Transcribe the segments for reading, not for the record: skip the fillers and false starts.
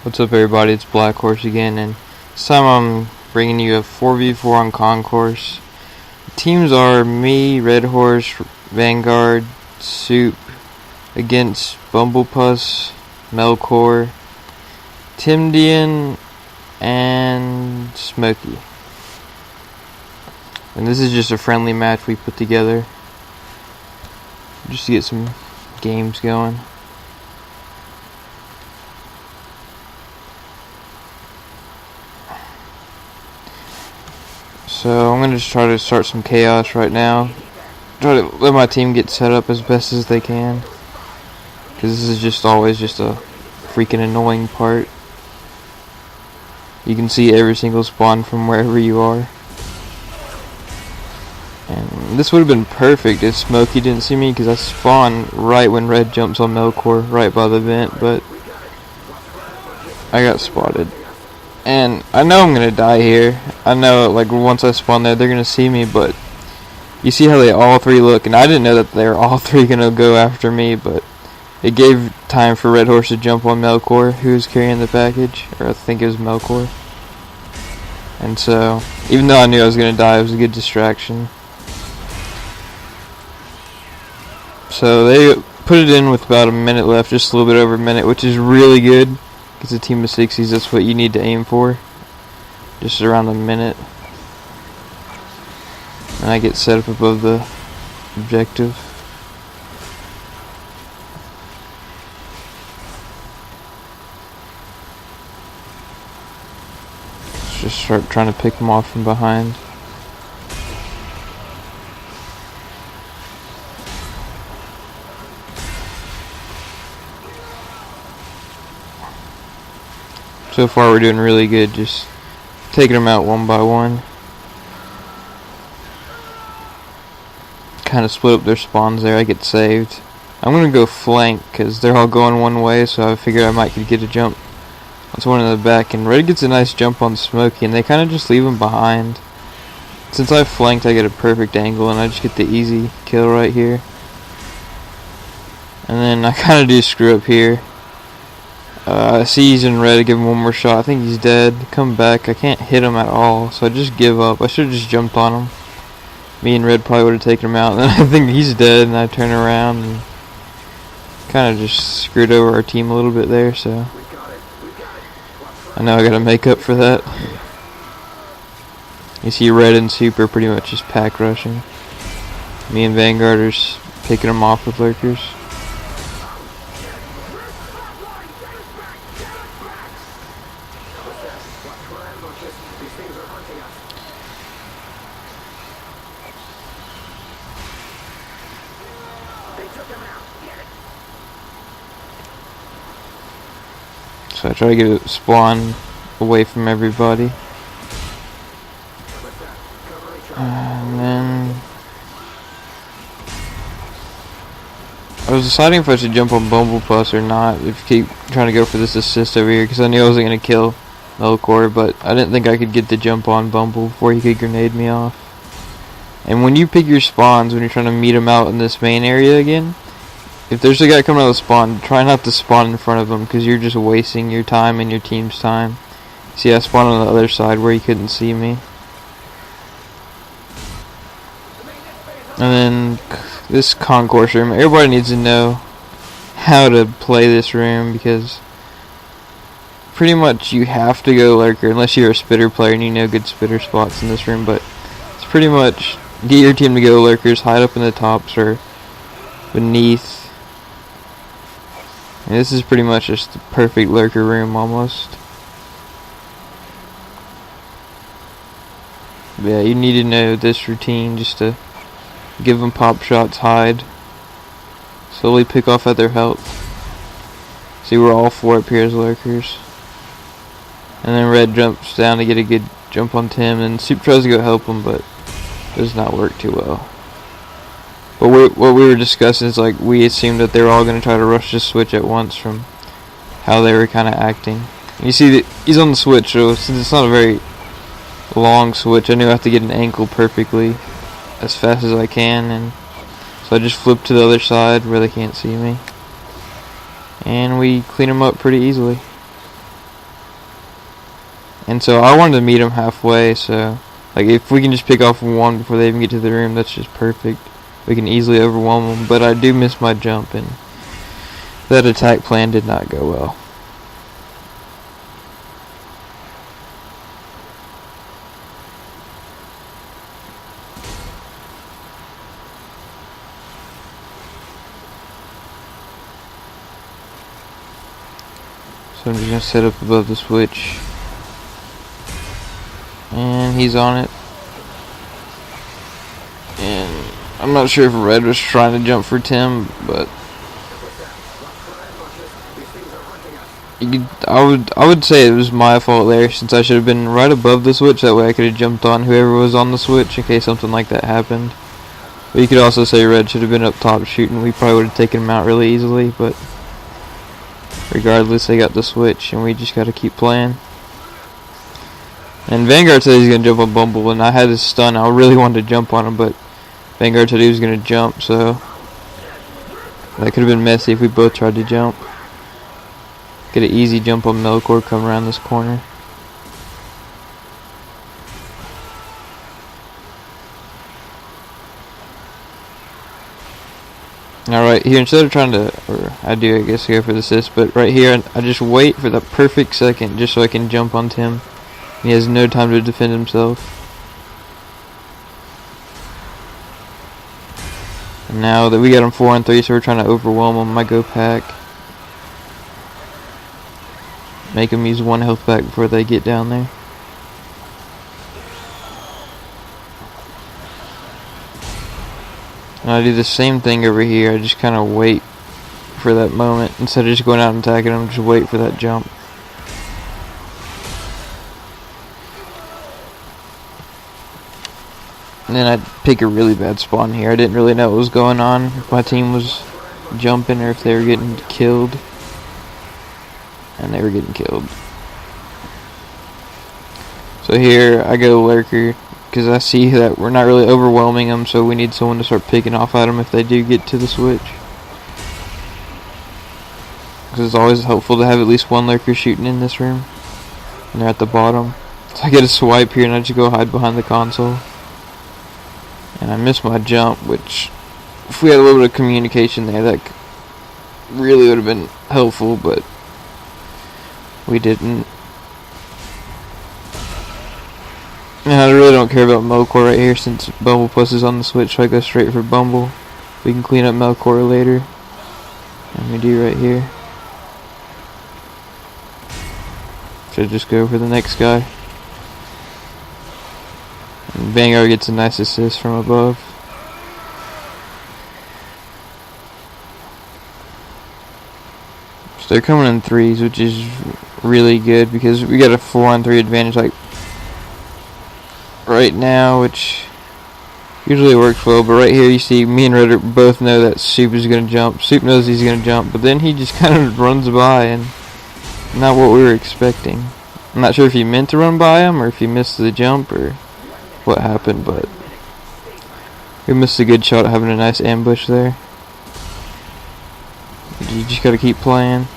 What's up, everybody? It's Blackhorse again, and this time I'm bringing you a 4v4 on Concourse. The teams are me, Red Horse, Vanguard, Soup, against Bumblepuss, Melkor, Timdian, and Smokey. And this is just a friendly match we put together just to get some games going. So I'm going to just try to start some chaos right now. Try to let my team get set up as best as they can, because this is just always just a freaking annoying part. You can see every single spawn from wherever you are. And this would have been perfect if Smokey didn't see me, because I spawn right when Red jumps on Melkor, right by the vent, but I got spotted. And I know I'm gonna die here. I know, like, once I spawn there, they're gonna see me, but you see how they all three look, and I didn't know that they were all three gonna go after me, but it gave time for Red Horse to jump on Melkor, who was carrying the package, or I think it was Melkor. And so, even though I knew I was gonna die, it was a good distraction. So they put it in with about a minute left, just a little bit over a minute, which is really good. Because a team of 60s, that's what you need to aim for. Just around a minute. And I get set up above the objective. Let's just start trying to pick them off from behind. So far we're doing really good, just taking them out one by one. Kind of split up their spawns there, I get saved. I'm going to go flank, because they're all going one way, so I figured I might could get a jump. That's one in the back, and Red gets a nice jump on Smokey, and they kind of just leave him behind. Since I flanked, I get a perfect angle, and I just get the easy kill right here. And then I kind of do screw up here. I see he's in red, give him one more shot. I think he's dead. Come back. I can't hit him at all, so I just give up. I should have just jumped on him. Me and Red probably would have taken him out. And then I think he's dead, and I turn around and kind of just screwed over our team a little bit there, so I know I gotta make up for that. You see Red and Soup are pretty much just pack rushing. Me and Vanguard are picking them off with lurkers. So I try to get a spawn away from everybody. And then I was deciding if I should jump on Bumblepuss or not, if you keep trying to go for this assist over here, because I knew I wasn't going to kill Melkor, but I didn't think I could get the jump on Bumble before he could grenade me off. And when you pick your spawns, when you're trying to meet him out in this main area again, if there's a guy coming out of the spawn, try not to spawn in front of him, because you're just wasting your time and your team's time. See, I spawned on the other side where he couldn't see me. And then this Concourse room, everybody needs to know how to play this room, because pretty much you have to go lurker unless you're a spitter player and you know good spitter spots in this room. But it's pretty much get your team to go lurkers, hide up in the tops or beneath. And this is pretty much just the perfect lurker room almost. But yeah, you need to know this routine just to give them pop shots, hide, slowly pick off at their health. See, we're all four up here as lurkers. And then Red jumps down to get a good jump on Tim, and Soup tries to go help him, but does not work too well. But what we were discussing is, like, we assumed that they were all going to try to rush the switch at once from how they were kind of acting. You see that he's on the switch, so since it's not a very long switch, I knew I have to get an ankle perfectly as fast as I can, and so I just flip to the other side where they can't see me, and we clean them up pretty easily. And so I wanted to meet them halfway, so like if we can just pick off one before they even get to the room, that's just perfect. We can easily overwhelm them, but I do miss my jump, and that attack plan did not go well. So I'm just going to set up above the switch. And he's on it. And I'm not sure if Red was trying to jump for Tim, but I would say it was my fault there, since I should have been right above the switch. That way I could have jumped on whoever was on the switch in case something like that happened. But you could also say Red should have been up top shooting. We probably would have taken him out really easily, but regardless, they got the switch, and we just got to keep playing. And Vanguard said he's going to jump on Bumble, and I had his stun. I really wanted to jump on him, but Vanguard said he was going to jump, so that could have been messy if we both tried to jump. Get an easy jump on Melkor, come around this corner. Alright, here, instead of trying to, or I do, I guess, go for the assist, but right here, I just wait for the perfect second just so I can jump on Tim. He has no time to defend himself. And now that we got him 4-on-3, so we're trying to overwhelm him, I go pack. Make him use 1 health pack before they get down there. And I do the same thing over here. I just kind of wait for that moment. Instead of just going out and attacking him, just wait for that jump. And then I'd pick a really bad spawn here. I didn't really know what was going on. If my team was jumping or if they were getting killed. And they were getting killed. So here I go Lurker, because I see that we're not really overwhelming them, so we need someone to start picking off at them if they do get to the switch. Because it's always helpful to have at least one Lurker shooting in this room. And they're at the bottom. So I get a swipe here and I just go hide behind the console. And I miss my jump, which if we had a little bit of communication there, that really would have been helpful, but we didn't. And I really don't care about Melkor right here since Bumble Plus is on the switch, so I go straight for Bumble. We can clean up Melkor later. And we do right here. Should just go for the next guy. And Vanguard gets a nice assist from above. So they're coming in 3s, which is really good because we got a 4-on-3 advantage like right now, which usually works well, but right here you see me and Red both know that Soup is going to jump. Soup knows he's going to jump, but then he just kind of runs by, and not what we were expecting. I'm not sure if he meant to run by him or if he missed the jump or what happened, but we missed a good shot at having a nice ambush there. You just got to keep playing.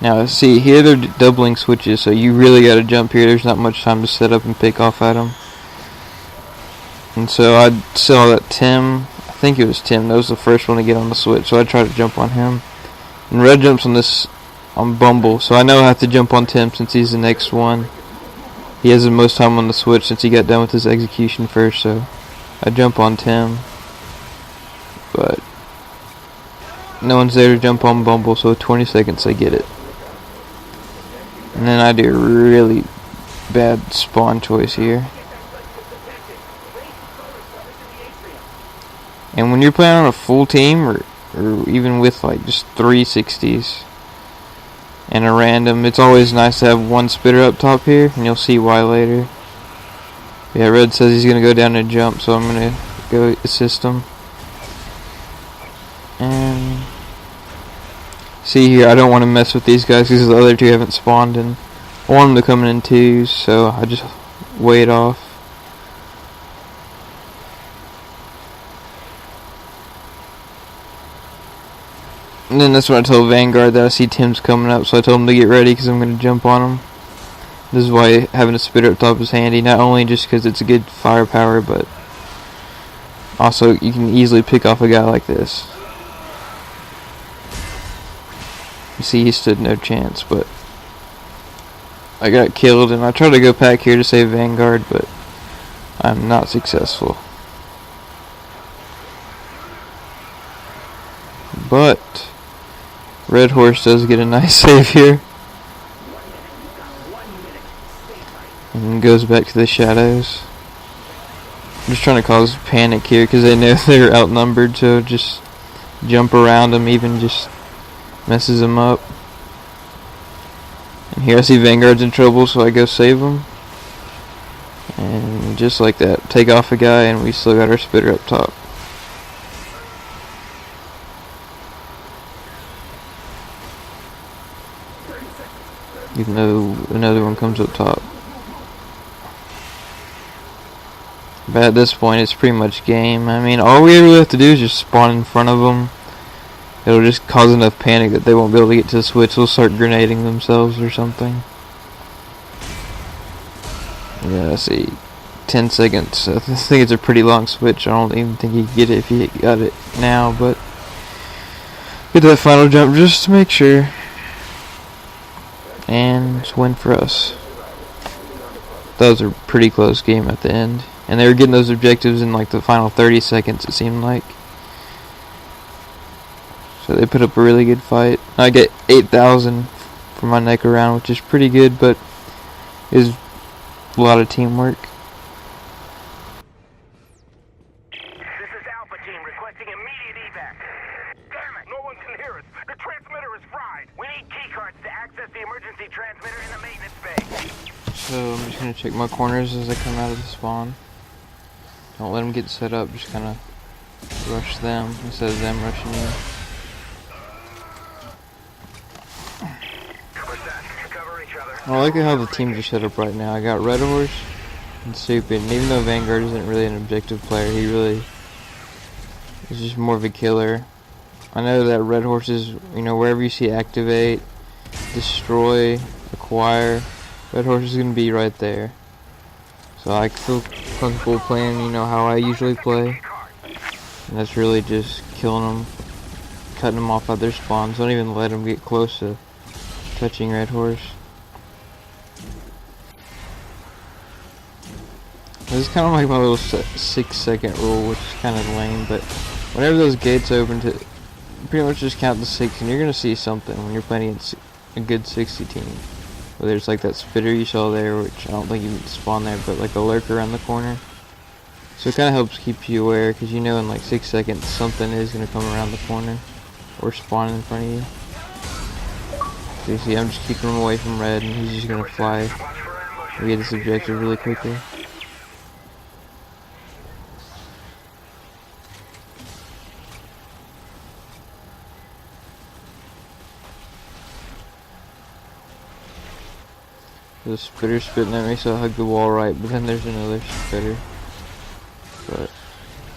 Now see here they're doubling switches, so you really got to jump here. There's not much time to set up and pick off at them. And so I saw that Tim, I think it was Tim, that was the first one to get on the switch, so I tried to jump on him. And Red jumps on Bumble, so I know I have to jump on Tim since he's the next one. He has the most time on the switch since he got done with his execution first, so I jump on Tim. But no one's there to jump on Bumble, so 20 seconds I get it. And then I do a really bad spawn choice here. And when you're playing on a full team, or even with like just 360s and a random, it's always nice to have one spitter up top here, and you'll see why later. Yeah, Red says he's going to go down and jump, so I'm going to go assist him. And see here, I don't want to mess with these guys because the other two haven't spawned, and I want them to come in 2s, so I just wait off. And then that's when I told Vanguard that I see Tim's coming up, so I told him to get ready because I'm going to jump on him. This is why having a spitter up top is handy, not only just because it's a good firepower, but also you can easily pick off a guy like this. You see he stood no chance, but I got killed, and I tried to go back here to save Vanguard, but I'm not successful. But Red Horse does get a nice save here. And goes back to the shadows. I'm just trying to cause panic here because they know they're outnumbered, so just jump around them even just messes them up. And here I see Vanguard's in trouble, so I go save him. And just like that, take off a guy, and we still got our spitter up top. Even though another one comes up top. But at this point, it's pretty much game. I mean, all we really have to do is just spawn in front of them. It'll just cause enough panic that they won't be able to get to the switch. They'll start grenading themselves or something. Yeah, I see. 10 seconds. I think it's a pretty long switch. I don't even think you can get it if you got it now, but get that final jump just to make sure. And it's a win for us. That was a pretty close game at the end. And they were getting those objectives in like the final 30 seconds, it seemed like. So they put up a really good fight. I get 8,000 for my neck around, which is pretty good, but is a lot of teamwork. This is Alpha Team requesting immediate evac. Damn it, no one can hear us. The transmitter is fried. We need keycards to access the emergency transmitter in the maintenance bay. So I'm just going to check my corners as I come out of the spawn. Don't let them get set up, just kind of rush them instead of them rushing you. I like how the teams are set up right now. I got Red Horse and Soup, and even though Vanguard isn't really an objective player, he really is just more of a killer. I know that Red Horse is, you know, wherever you see activate, destroy, acquire, Red Horse is going to be right there. So I feel comfortable playing, you know, how I usually play. And that's really just killing them, cutting them off at their spawns. Don't even let them get close to touching Red Horse. This is kind of like my little 6-second rule, which is kind of lame, but whenever those gates open, to pretty much just count to 6, and you're going to see something when you're playing against a good 60 team. Whether it's like that spitter you saw there, which I don't think you can spawn there, but like the lurker around the corner. So it kind of helps keep you aware, because you know in like 6 seconds something is going to come around the corner or spawn in front of you. So you see, I'm just keeping him away from red, and he's just going to fly and get this objective really quickly. The spitter's spitting at me, so I hug the wall right, but then there's another spitter. But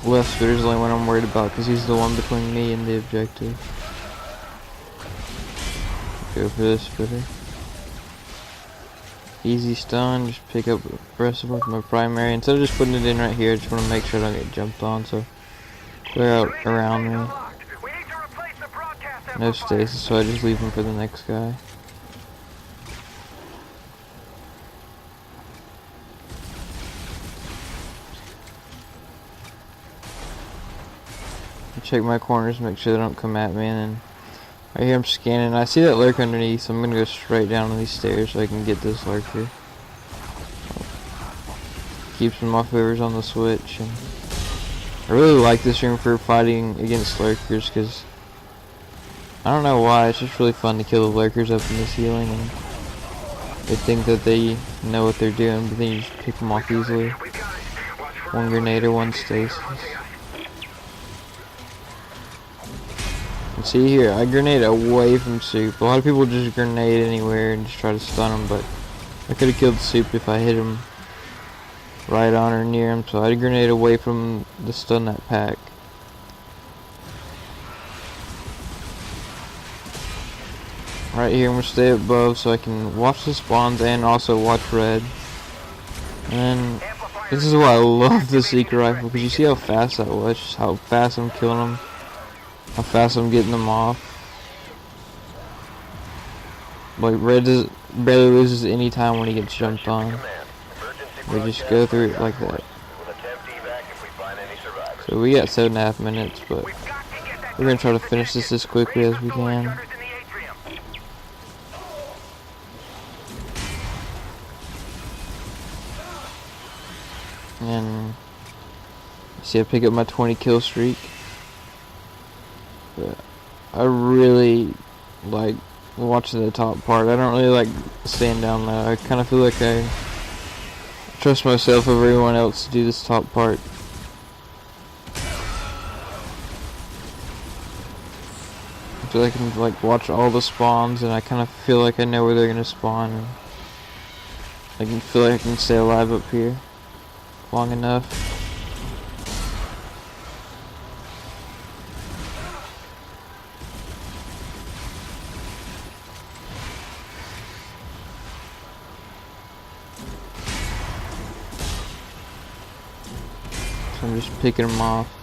left spitter's the only one I'm worried about, because he's the one between me and the objective. Go for this spitter. Easy stun, just pick up the rest of them from my primary. Instead of just putting it in right here, I just want to make sure I don't get jumped on, so clear out around me. No stasis, so I just leave him for the next guy. Check my corners, make sure they don't come at me, and then right here I'm scanning. I see that lurker underneath, so I'm gonna go straight down on these stairs so I can get this lurker. Keeps them off whoever's on the switch. And I really like this room for fighting against lurkers, because I don't know why, it's just really fun to kill the lurkers up in the ceiling, and they think that they know what they're doing, but then you just pick them off easily. One grenade or one stasis. And see here, I grenade away from Soup. A lot of people just grenade anywhere and just try to stun him, but I could have killed Soup if I hit him right on or near him, so I'd grenade away from the stun that pack. right here. I'm gonna stay above so I can watch the spawns and also watch red. And this is why I love the secret rifle, because you see how fast that was, just how fast I'm killing them, how fast I'm getting them off. Like red barely loses any time when he gets jumped on. They just go through it like that. So we got 7.5 minutes, but we're gonna try to finish this as quickly as we can. And see, I pick up my 20 kill streak. But I really like watching the top part. I don't really like staying down low. I kind of feel like I trust myself over everyone else to do this top part. I feel like I can like watch all the spawns, and I kind of feel like I know where they're gonna spawn. And I can feel like I can stay alive up here long enough. So I'm just picking them off.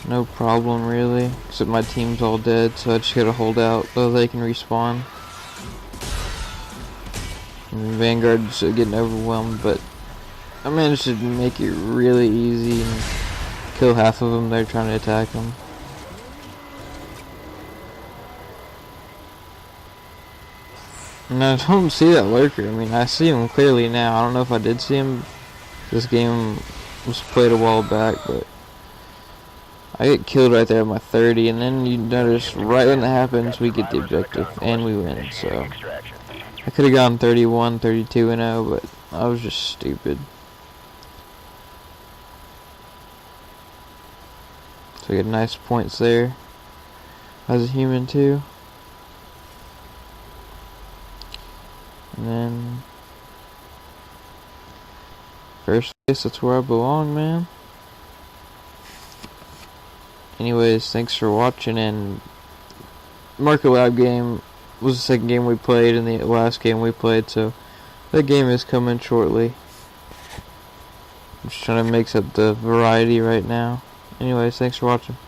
No problem really, except my team's all dead, so I just gotta hold out so they can respawn. And Vanguard's getting overwhelmed, but I managed to make it really easy and kill half of them. They're trying to attack them. And I don't see that lurker. I mean, I see him clearly now. I don't know if I did see him. This game was played a while back, but I get killed right there at my 30, and then you notice right when that happens, we get the objective and we win. So I could have gone 31, 32-0, but I was just stupid. So I get nice points there as a human too. And then first place, that's where I belong, man. Anyways, thanks for watching, and Market Lab game was the second game we played and the last game we played, so that game is coming shortly. I'm just trying to mix up the variety right now. Anyways, thanks for watching.